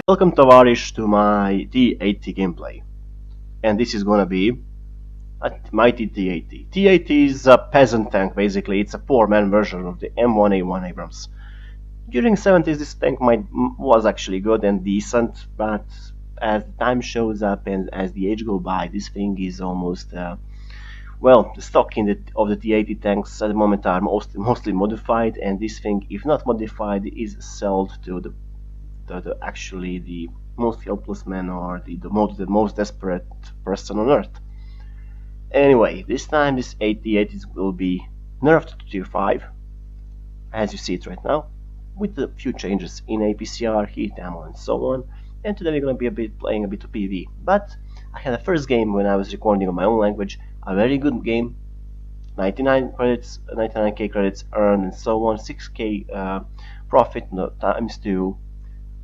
Welcome Tavarish to my T80 gameplay, and this is gonna be a mighty T80. T80 is a peasant tank basically, it's a poor man version of the M1A1 Abrams. During 70s this tank was actually good and decent, but as time shows up and as the age goes by, this thing is almost, the stock of the T80 tanks at the moment are mostly modified, and this thing, if not modified, is sold to actually the most helpless man or the most desperate person on earth. Anyway, this time this 88 will be nerfed to tier 5, as you see it right now, with a few changes in APCR, heat ammo, and so on. And today we're going to be playing a bit of PvE. But I had a first game when I was recording on my own language, a very good game, 99 credits, 99k credits earned, and so on, 6k profit times 2.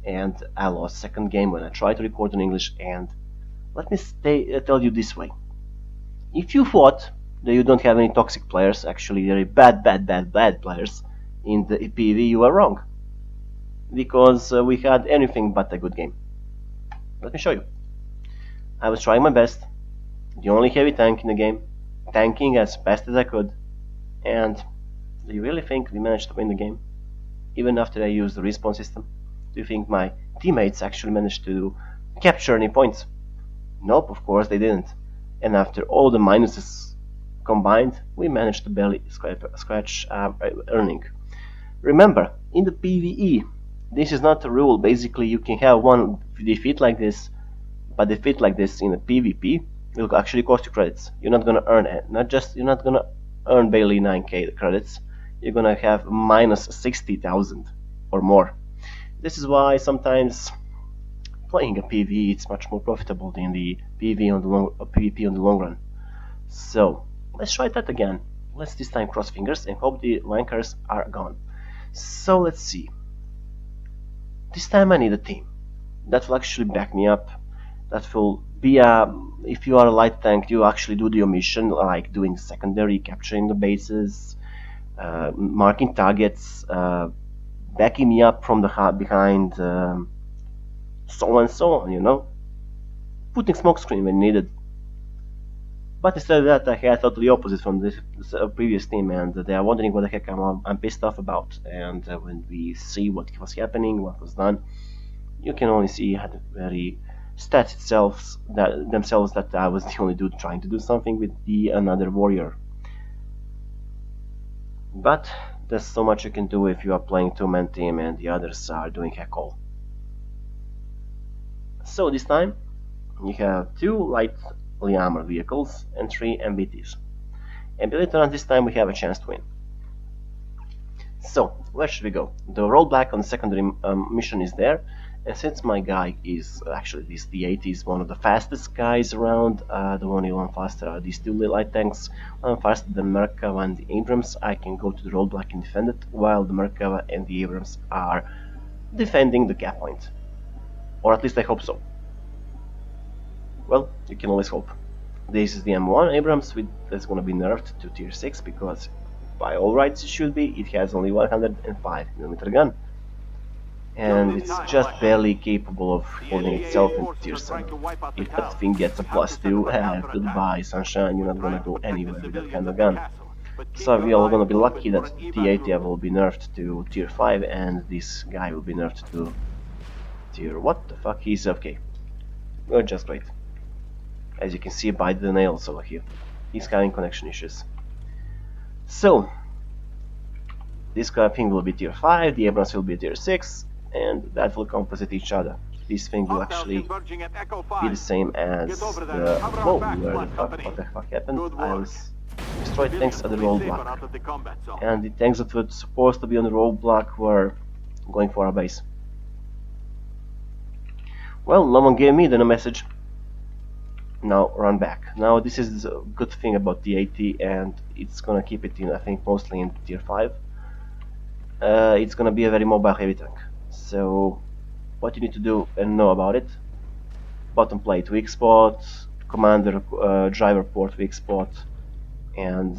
And I lost second game when I tried to record in English. And let me tell you this way: if you thought that you don't have any toxic players, actually very bad players in the PvE, you are wrong, because we had anything but a good game. Let me show you. I was trying my best, the only heavy tank in the game, tanking as best as I could, and do you really think we managed to win the game, even after I used the respawn system? Do you think my teammates actually managed to capture any points? Nope, of course they didn't. And after all the minuses combined, we managed to barely scratch earning. Remember, in the PvE, this is not a rule. Basically, you can have one defeat like this, but defeat like this in a PvP will actually cost you credits. You're not gonna earn it. You're not gonna earn barely 9k credits. You're gonna have minus 60,000 or more. This is why sometimes playing a PvE it's much more profitable than the PvP on the long run. So let's try that again. Let's this time cross fingers and hope the wankers are gone. So let's see. This time I need a team that will actually back me up. That will be if you are a light tank, you actually do your mission, like doing secondary, capturing the bases, marking targets, backing me up from the behind, so on and so on, you know, putting smokescreen when needed. But instead of that, I had totally opposite from this previous team, and they are wondering what the heck I'm pissed off about. And when we see what was happening, what was done, you can only see at the very stats themselves that I was the only dude trying to do something with another warrior. But there's so much you can do if you are playing two-man team and the others are doing heck all. So this time you have 2 lightly armored vehicles and 3 MBTs. And believe it or not, this time we have a chance to win. So where should we go? The rollback on the secondary mission is there, and since my guy is actually this T80 is one of the fastest guys around, the only one faster are these 2 light tanks, one faster than Merkava and the Abrams, I can go to the rollback and defend it, while the Merkava and the Abrams are defending the cap point. Or at least I hope so. Well, you can always hope. This is the M1 Abrams that's gonna be nerfed to tier 6 because by all rights it should be. It has only 105mm gun. And it's just barely capable of holding itself in tier 7. If that thing gets a +2, goodbye sunshine, you're not gonna go anywhere with that kind of gun. So we are gonna be lucky that T80 will be nerfed to tier 5 and this guy will be nerfed to tier... what the fuck? He's okay. Well, just great. As you can see by the nails over here. He's having connection issues. So this thing will be tier 5, the Abrams will be tier 6, and that will compensate each other. This thing will actually be the same as the... whoa, what the fuck happened? I was destroyed tanks at the roadblock. And the tanks that were supposed to be on the roadblock were going for our base. Well, no one gave me the message. Now run back. Now this is a good thing about the 80, and it's gonna keep it in, I think, mostly in tier 5. It's gonna be a very mobile heavy tank. So what you need to do and know about it: bottom plate weak spot, commander driver port weak spot, and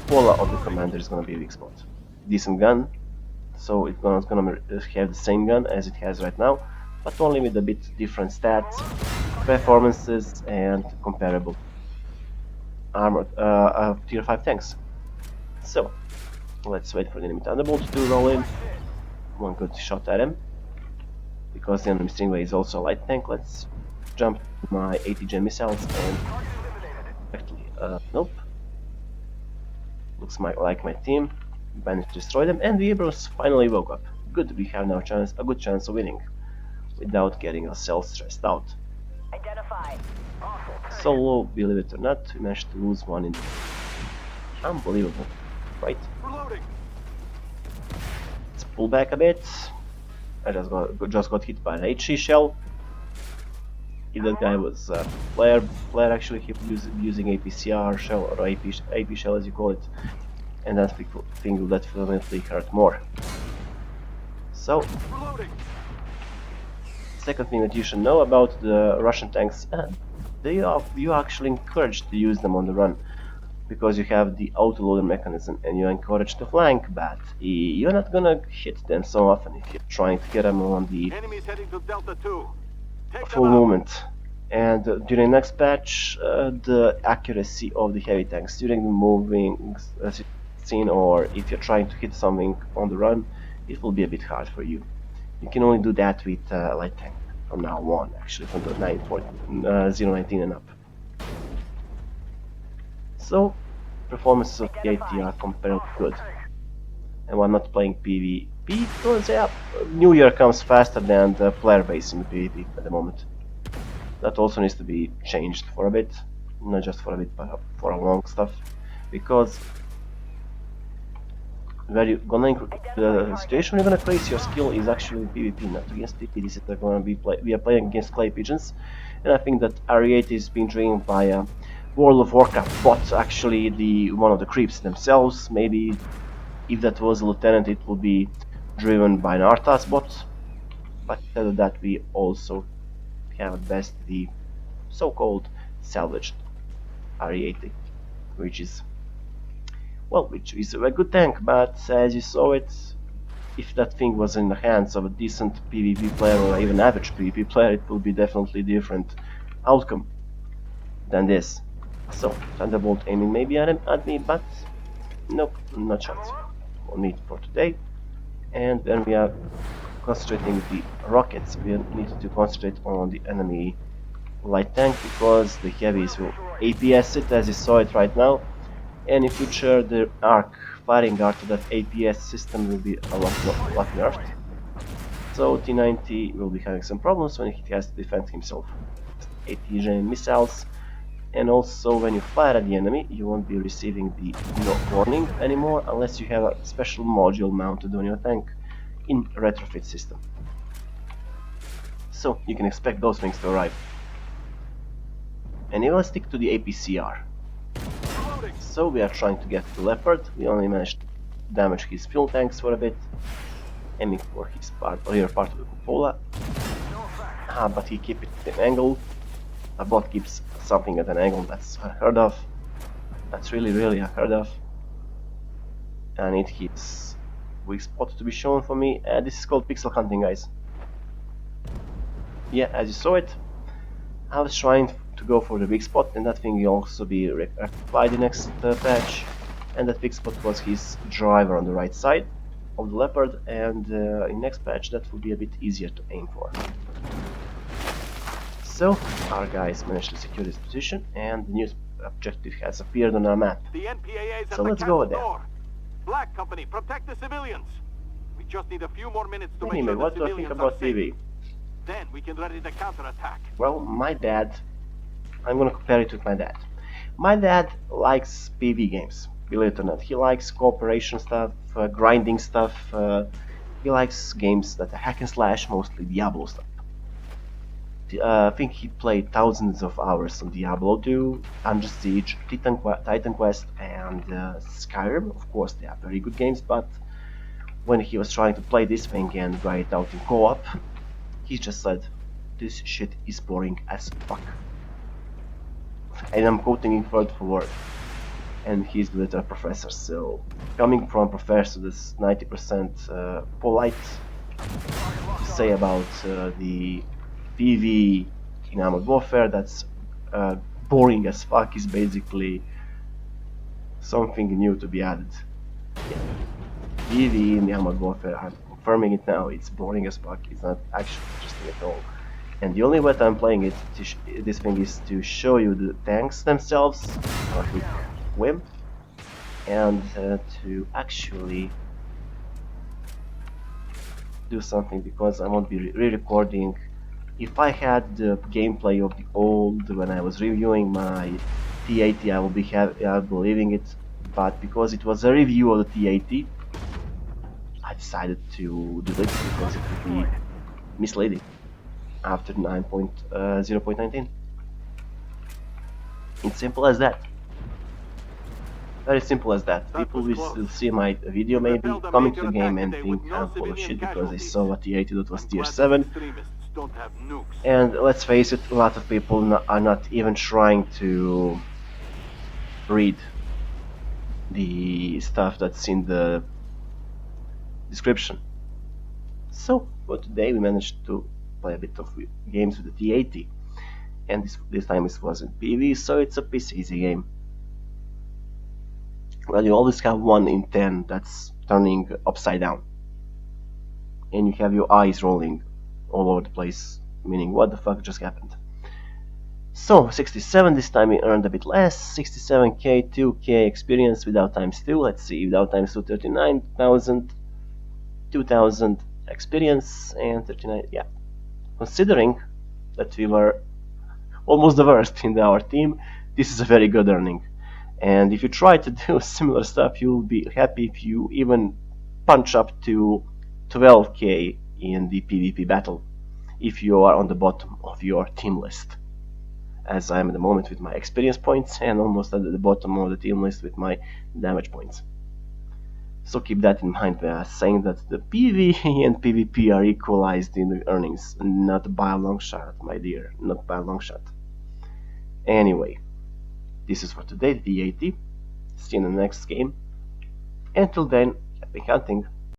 pola of the commander is gonna be a weak spot. Decent gun, so it's gonna have the same gun as it has right now. but only with a bit different stats, performances, and comparable armored tier 5 tanks. So, let's wait for the enemy Thunderbolt to roll in. One good shot at him. Because the enemy Stingray is also a light tank, let's jump to my 80 gen missiles and actually, nope. Looks like my team managed to destroy them, and the Abrams finally woke up. Good, we have now a good chance of winning without getting ourselves stressed out. Solo, believe it or not, we managed to lose one in. Unbelievable, right? Let's pull back a bit. I just got hit by an HE shell. If that guy was flare actually he was using APCR shell or AP shell as you call it, and that thing will definitely hurt more. So, second thing that you should know about the Russian tanks, you are actually encouraged to use them on the run, because you have the autoloader mechanism and you're encouraged to flank, but you're not gonna hit them so often if you're trying to get them on the full movement. And during the next patch, the accuracy of the heavy tanks during the moving scene, or if you're trying to hit something on the run, it will be a bit hard for you. You can only do that with light tank from now on, actually, from the 019 and up. So, performances of T80 are comparatively good. And we're not playing PvP because New Year comes faster than the player base in PvP at the moment. That also needs to be changed for a bit, not just for a bit, but for a long stuff, because the situation you're gonna place your skill is actually PvP, not against PvP. This is we are playing against clay pigeons, and I think that R8 is being driven by a World of Warcraft bot, actually one of the creeps themselves. Maybe if that was a lieutenant, it would be driven by an Arthas bot, but instead of that, we also have at best the so-called salvaged R80, which is a good tank, but as you saw it, if that thing was in the hands of a decent PvP player or even average PvP player, it will be definitely different outcome than this. So, Thunderbolt aiming maybe at me, but nope, not chance. We'll meet for today. And then we are concentrating the rockets. We need to concentrate on the enemy light tank, because the heavies will APS it as you saw it right now, and in future the firing arc to that APS system will be a lot nerfed. So T90 will be having some problems when he has to defend himself. 80 gen missiles, and also when you fire at the enemy you won't be receiving the knock warning anymore unless you have a special module mounted on your tank in retrofit system. So you can expect those things to arrive. And let's stick to the APCR. So we are trying to get the Leopard. We only managed to damage his fuel tanks for a bit, aiming for his rear part of the cupola. But he keeps it at an angle. A bot keeps something at an angle, that's unheard of. That's really unheard of. I need his weak spot to be shown for me. This is called pixel hunting, guys. Yeah, as you saw it, I was trying to go for the weak spot, and that thing will also be rectified in the next patch. And that weak spot was his driver on the right side of the Leopard, and in next patch that will be a bit easier to aim for. So our guys managed to secure this position, and the new objective has appeared on our map. So let's go there. Black Company, protect the civilians. We just need a few more minutes to anyway, make sure what do I think about PvE? Then we can ready the counterattack. Well, my dad, I'm gonna compare it with my dad. My dad likes PvE games, believe it or not. He likes cooperation stuff, grinding stuff. He likes games that are hack and slash, mostly Diablo stuff. I think he played thousands of hours on Diablo 2, Under Siege, Titan Quest, and Skyrim. Of course, they are very good games, but when he was trying to play this thing and try it out in co-op, he just said, "This shit is boring as fuck." And I'm quoting him word for word. And he's a literal professor, so coming from a professor that's 90% polite, to say about the PvE in Armored Warfare that's boring as fuck is basically something new to be added. Yeah. PvE in the Armored Warfare, I'm confirming it now, it's boring as fuck, it's not actually interesting at all. And the only way that I'm playing it, this thing, is to show you the tanks themselves, a quick whim, and to actually do something, because I won't be re-recording. If I had the gameplay of the old when I was reviewing my T80, I would be leaving it, but because it was a review of the T80, I decided to delete it because it would be misleading after 9.0.19. It's simple as that. Very simple as that. People will see my video maybe, come into the game and think I'm full of shit because they saw a T80 that was tier 7. And let's face it, a lot of people are not even trying to read the stuff that's in the description. So, for today we managed to play a bit of games with the T80. And this time it wasn't PvE, so it's a piece easy game. Well, you always have 1 in 10 that's turning upside down. And you have your eyes rolling all over the place, meaning what the fuck just happened. So, 67, this time we earned a bit less, 67k, 2k experience without times 2, let's see, without times 2, 39,000, 2,000 experience, and 39, yeah. Considering that we were almost the worst in our team, this is a very good earning. And if you try to do similar stuff, you'll be happy if you even punch up to 12k in the PvP battle, if you are on the bottom of your team list, as I am at the moment with my experience points, and almost at the bottom of the team list with my damage points. So keep that in mind when I'm saying that the PvE and PvP are equalized in the earnings, not by a long shot, my dear, not by a long shot. Anyway, this is for today, the T80. See you in the next game. Until then, happy hunting.